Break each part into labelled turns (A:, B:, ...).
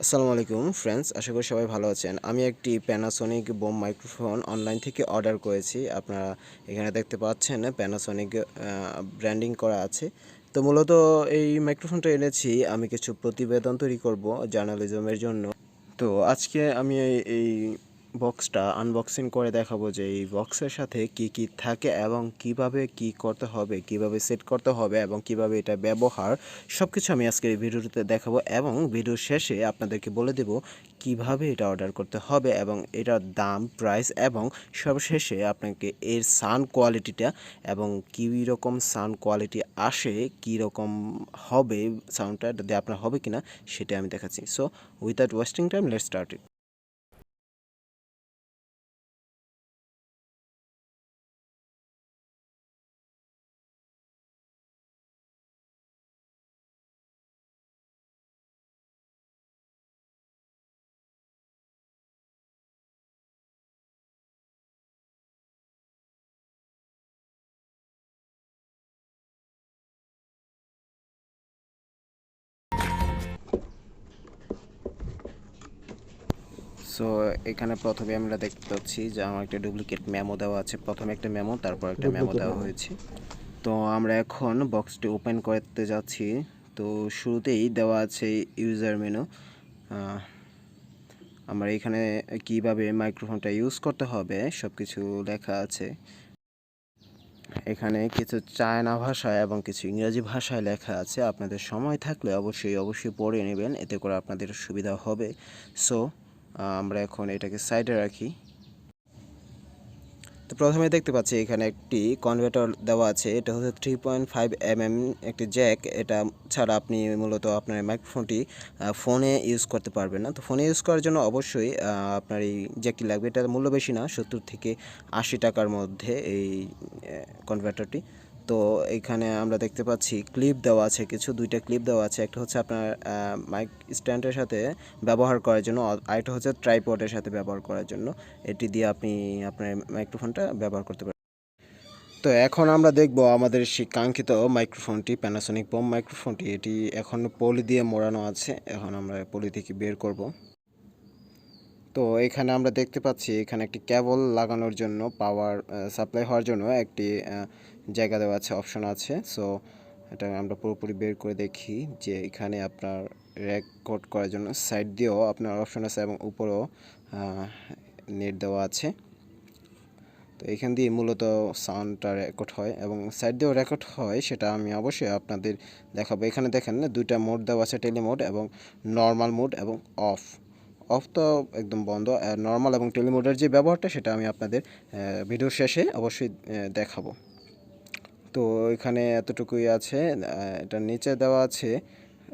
A: আসসালামু আলাইকুম ফ্রেন্ডস, আশা করি সবাই ভালো আছেন। আমি একটি প্যানাসোনিক বোম মাইক্রোফোন অনলাইন থেকে অর্ডার করেছি। আপনারা এখানে দেখতে পাচ্ছেন প্যানাসোনিক ব্র্যান্ডিং করা আছে। তো মূলত এই মাইক্রোফোনটা এনেছি আমি কিছু প্রতিবেদন তৈরি করব জার্নালিজমের জন্য। তো আজকে আমি এই বক্সটা আনবক্সিং করে দেখাবো যে এই বক্সের সাথে কি কি থাকে এবং কিভাবে কি করতে হবে, কিভাবে সেট করতে হবে এবং কিভাবে এটা ব্যবহার, সব কিছু আমি আজকের এই ভিডিওতে দেখাবো এবং ভিডিওর শেষে আপনাদেরকে বলে দেব কিভাবে এটা অর্ডার করতে হবে এবং এটার দাম, প্রাইস এবং সবশেষে আপনাকে এর সাউন্ড কোয়ালিটিটা এবং কী রকম সাউন্ড কোয়ালিটি আসে, কী রকম হবে সাউন্ডটা দিয়ে আপনার হবে কিনা সেটা আমি দেখাচ্ছি। So without wasting time, let's start it. So এখানে প্রথমে আমরা দেখতে পাচ্ছি যে আমার একটা ডুপ্লিকেট মেমো দেওয়া আছে। প্রথমে একটা মেমো, তারপর একটা মেমো দেওয়া হয়েছে। তো আমরা এখন বক্সটি ওপেন করতে যাচ্ছি। তো শুরুতেই দেওয়া আছে ইউজার মেনু। আমরা এখানে কিভাবে মাইক্রোফোনটা ইউজ করতে হবে সব কিছু লেখা আছে। এখানে কিছু চায়না ভাষায় এবং কিছু ইংরেজি ভাষায় লেখা আছে। আপনাদের সময় থাকলে অবশ্যই পড়ে নেবেন, এতে করে আপনাদের সুবিধা হবে। সো আমরা এখন এটাকে সাইডে রাখি। তো প্রথমে দেখতে পাচ্ছি এখানে একটি কনভার্টার দেওয়া আছে। এটা হচ্ছে 3.5 mm একটি জ্যাক। এটা ছাড়া আপনি মূলত আপনার মাইক্রোফোনটি ফোনে ইউজ করতে পারবেন না। তো ফোনে ইউজ করার জন্য অবশ্যই আপনার এই জ্যাকটি লাগবে। এটার মূল্য বেশি না, 70 থেকে 80 টাকার মধ্যে এই কনভার্টারটি। তো এখানে আমরা দেখতে পাচ্ছি ক্লিপ দেওয়া আছে, কিছু দুইটা ক্লিপ দেওয়া আছে। একটা হচ্ছে আপনার মাইক স্ট্যান্ডের সাথে ব্যবহার করার জন্য, আরেকটা হচ্ছে ট্রাইপডের সাথে ব্যবহার করার জন্য। এটি দিয়ে আপনি আপনার মাইক্রোফোনটা ব্যবহার করতে পারেন। তো এখন আমরা দেখব আমাদের সেই কাঙ্ক্ষিত মাইক্রোফোনটি, প্যানাসোনিক বোম মাইক্রোফোনটি। এটি এখন পলি দিয়ে মোড়ানো আছে। এখন আমরা পলি থেকে বের করব। তো এখানে আমরা দেখতে পাচ্ছি এখানে একটি কেবল লাগানোর জন্য, পাওয়ার সাপ্লাই হওয়ার জন্য একটি জায়গা দেওয়া আছে, অপশন আছে। সো এটা আমরা পুরোপুরি বের করে দেখি যে এখানে আপনার রেকর্ড করার জন্য সাইড দিয়েও আপনার অপশন আছে এবং উপরেও নেট দেওয়া আছে। তো এখান দিয়ে মূলত সাউন্ডটা রেকর্ড হয় এবং সাইড দিয়েও রেকর্ড হয়, সেটা আমি অবশ্যই আপনাদের দেখাবো। এখানে দেখেন দুইটা মোড দেওয়া আছে, টেলি মোড এবং নর্মাল মোড এবং অফ। অফ তো একদম বন্ধ। নর্মাল এবং টেলি মোডের যে ব্যবহারটা সেটা আমি আপনাদের ভিডিওর শেষে অবশ্যই দেখাবো। তো এখানে এতটুকুই আছে। এটার নিচে দেওয়া আছে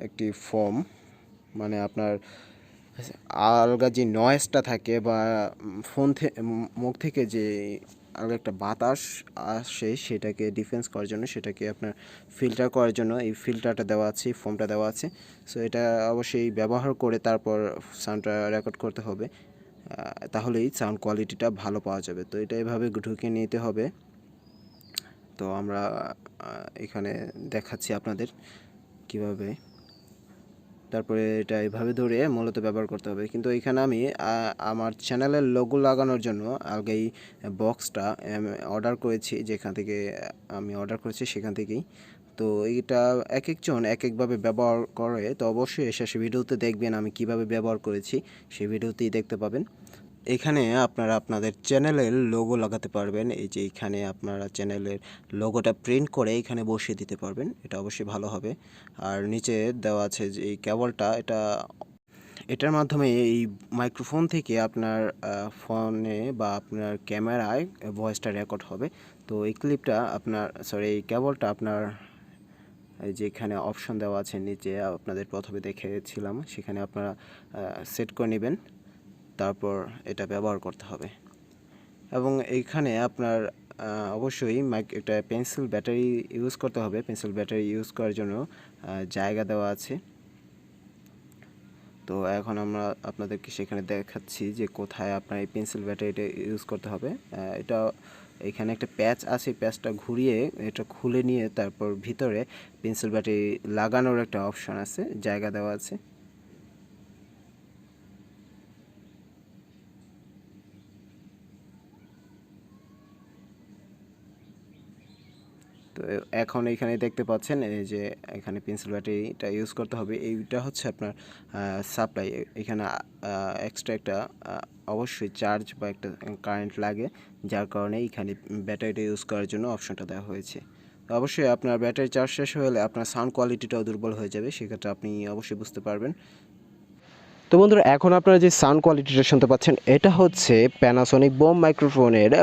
A: একটি ফোম, মানে আপনার আলগা যে নয়েজটা থাকে বা ফোন মুখ থেকে যে আলগা একটা বাতাস আসে সেটাকে ডিফেন্স করার জন্য, সেটাকে আপনার ফিল্টার করার জন্য এই ফিল্টারটা দেওয়া আছে, ফোমটা দেওয়া আছে। সো এটা অবশ্যই ব্যবহার করে তারপর সাউন্ডটা রেকর্ড করতে হবে, তাহলেই সাউন্ড কোয়ালিটিটা ভালো পাওয়া যাবে। তো এটা এভাবে ঢুকে নিতে হবে। তো আমরা এখানে দেখাচ্ছি আপনাদের কিভাবে, তারপরে এটা এভাবে ধরে মূলত ব্যবহার করতে হবে। কিন্তু এখানে আমি আমার চ্যানেলের লোগো লাগানোর জন্য আগেই বক্সটা অর্ডার করেছি, যেখান থেকে আমি অর্ডার করেছি সেখান থেকেই। তো এইটা এক একজন এক একভাবে ব্যবহার করে। তো অবশ্যই শেষে ভিডিওতে দেখবেন আমি কিভাবে ব্যবহার করেছি, সেই ভিডিওতেই দেখতে পাবেন। এখানে আপনারা আপনাদের চ্যানেলের লোগো লাগাতে পারবেন। এই যে এখানে আপনারা চ্যানেলের লোগোটা প্রিন্ট করে এখানে বসিয়ে দিতে পারবেন, এটা অবশ্যই ভালো হবে। আর নিচে দেওয়া আছে যে এই কেবলটা, এটার মাধ্যমে এই মাইক্রোফোন থেকে আপনার ফোনে বা আপনার ক্যামেরায় ভয়েসটা রেকর্ড হবে। তো এই ক্লিপটা আপনার, সরি, এই কেবলটা আপনার এই যে এখানে অপশন দেওয়া আছে নিচে, আপনাদের প্রথমে দেখেছিলাম, সেখানে আপনারা সেট করে নেবেন, তারপর এটা ব্যবহার করতে হবে। এবং এইখানে আপনার অবশ্যই একটা পেন্সিল ব্যাটারি ইউজ করতে হবে। পেন্সিল ব্যাটারি ইউজ করার জন্য জায়গা দেওয়া আছে। তো এখন আমরা আপনাদেরকে সেখানে দেখাচ্ছি যে কোথায় আপনার এই পেন্সিল ব্যাটারিটা ইউজ করতে হবে। এটা এখানে একটা প্যাচ আছে, প্যাচটা ঘুরিয়ে এটা খুলে নিয়ে তারপর ভিতরে পেন্সিল ব্যাটারি লাগানোর একটা অপশন আছে, জায়গা দেওয়া আছে। তো এখন এখানে দেখতে পাচ্ছেন এই যে এখানে পেন্সিল ব্যাটারিটা ইউজ করতে হবে। এইটা হচ্ছে আপনার সাপ্লাই। এখানে এক্সট্রা একটা অবশ্যই চার্জ বা একটা কারেন্ট লাগে, যার কারণে এখানে ব্যাটারিটা ইউজ করার জন্য অপশনটা দেওয়া হয়েছে। তো অবশ্যই আপনার ব্যাটারি চার্জ শেষ হলে আপনার সাউন্ড কোয়ালিটিটাও দুর্বল হয়ে যাবে, সেক্ষেত্রে আপনি অবশ্যই বুঝতে পারবেন। তো বন্ধুরা, এখন আপনারা যে সাউন্ড কোয়ালিটিটা শুনতে পাচ্ছেন এটা হচ্ছে প্যানাসোনিক বোম মাইক্রোফোনের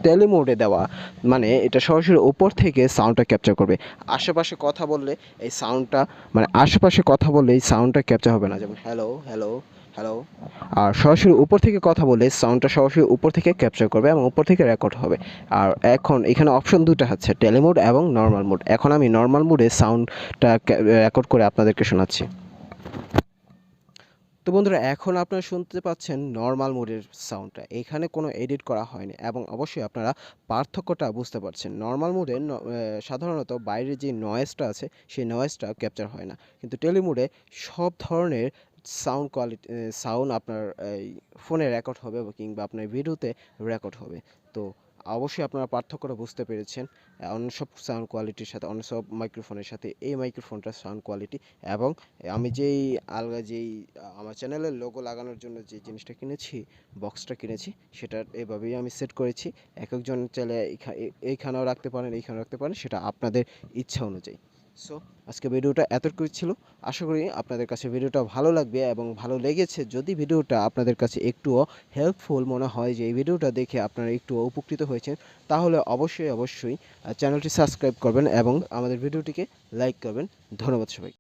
A: টেলি মোডে দেওয়া, মানে এটা সরাসরি উপর থেকে সাউন্ডটা ক্যাপচার করবে। আশেপাশে কথা বললে এই সাউন্ডটা, মানে আশেপাশে কথা বললে এই সাউন্ডটা ক্যাপচার হবে না, যেমন হ্যালো হ্যালো হ্যালো। আর সরাসরি উপর থেকে কথা বললে সাউন্ডটা সরাসরি উপর থেকে ক্যাপচার করবে এবং উপর থেকে রেকর্ড হবে। আর এখন এখানে অপশন দুটো আছে, টেলি মোড এবং নর্মাল মোড। এখন আমি নর্মাল মোডে সাউন্ডটা রেকর্ড করে আপনাদেরকে শোনাচ্ছি। তো বন্ধুরা, এখন আপনারা শুনতে পাচ্ছেন নর্মাল মোডের সাউন্ডটা, এখানে কোনো এডিট করা হয়নি এবং অবশ্যই আপনারা পার্থক্যটা বুঝতে পারছেন। নর্মাল মোডে সাধারণত বাইরে যে নয়েজটা আছে সেই নয়েজটা ক্যাপচার হয় না, কিন্তু টেলি মোডে সব ধরনের সাউন্ড কোয়ালিটি সাউন্ড আপনার এই ফোনে রেকর্ড হবে কিংবা আপনার ভিডিওতে রেকর্ড হবে। তো অবশ্যই আপনারা পার্থক্যটা বুঝতে পেরেছেন অন্য সব সাউন্ড কোয়ালিটির সাথে, অন্য সব মাইক্রোফোনের সাথে এই মাইক্রোফোনটার সাউন্ড কোয়ালিটি। এবং আমি যেই আলগা যেই আমার চ্যানেলের লোগো লাগানোর জন্য যে জিনিসটা কিনেছি, বক্সটা কিনেছি, সেটা এভাবেই আমি সেট করেছি। এক একজন চাইলে এইখানেও রাখতে পারেন, এইখানেও রাখতে পারেন, সেটা আপনাদের ইচ্ছা অনুযায়ী। সো আজকে ভিডিওটা এতটুকুই ছিল। আশা করি আপনাদের কাছে ভিডিওটা ভালো লাগবে এবং ভালো লেগেছে। যদি ভিডিওটা আপনাদের কাছে একটুও হেল্পফুল মনে হয়, যে এই ভিডিওটা দেখে আপনারা একটুও উপকৃত হয়েছেন, তাহলে অবশ্যই চ্যানেলটি সাবস্ক্রাইব করবেন এবং আমাদের ভিডিওটিকে লাইক করবেন। ধন্যবাদ সবাই।